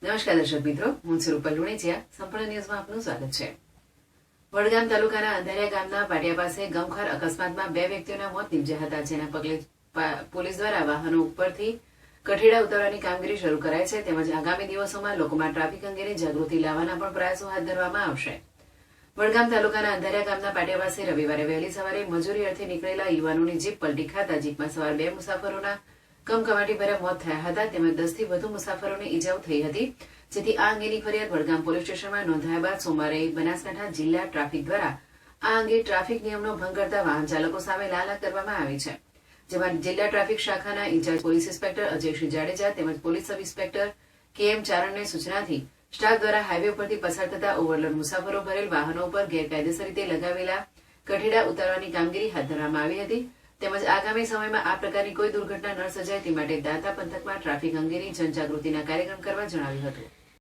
નમસ્કાર દર્શક મિત્રો, હું છું રૂપલ લુણીચિયા. સંપૂર્ણ ન્યૂઝમાં આપનું સ્વાગત છે. વડગામ તાલુકાના અંધારિયા ગામના પાટિયા પાસે ગમખાર અકસ્માતમાં 2 વ્યક્તિઓના મોત નીપજ્યા હતા, જેના પગલે પોલીસ દ્વારા વાહનો ઉપરથી કઠેડા ઉતારવાની કામગીરી શરૂ કરાઈ છે. તેમજ આગામી દિવસોમાં લોકોમાં ટ્રાફિક અંગેની જાગૃતિ લાવવાના પણ પ્રયાસો હાથ ધરવામાં આવશે. વડગામ તાલુકાના અંધારિયા ગામના પાટિયા પાસે રવિવારે વહેલી સવારે મજૂરી અર્થે નીકળેલા યુવાનોની જીપ પલટી ખાતા જીપમાં સવાર 2 મુસાફરોના કમકમાટીભર્યા મોત થયા હતા. તેમજ 10 થી વધુ મુસાફરોને ઈજાઓ થઈ હતી, જેથી આ અંગેની ફરિયાદ વડગામ પોલીસ સ્ટેશનમાં નોંધાયા બાદ સોમવારે બનાસકાંઠા જિલ્લા ટ્રાફિક દ્વારા આ અંગે ટ્રાફિક નિયમનો ભંગ કરતા વાહન ચાલકો સામે લાલાક કરવામાં આવી છે. જેમાં જિલ્લા ટ્રાફિક શાખાના incharge police inspector Ajaysinh Jadeja તેમજ પોલીસ સબ ઇન્સ્પેક્ટર કે.એમ. ચારણની સૂચનાથી સ્ટાફ દ્વારા હાઈવે પરથી પસાર થતા ઓવરલોડ મુસાફરો ભરેલ વાહનો પર ગેરકાયદેસર રીતે લગાવેલા કઠેડા ઉતારવાની કામગીરી હાથ ધરવામાં આવી હતી. તેમજ આગામી સમયમાં આ પ્રકારની કોઈ દુર્ઘટના ન સર્જાય તે માટે દાંતા પંથકમાં ટ્રાફિક અંગેની જનજાગૃતિના કાર્યક્રમ કરવા જણાવ્યું હતું.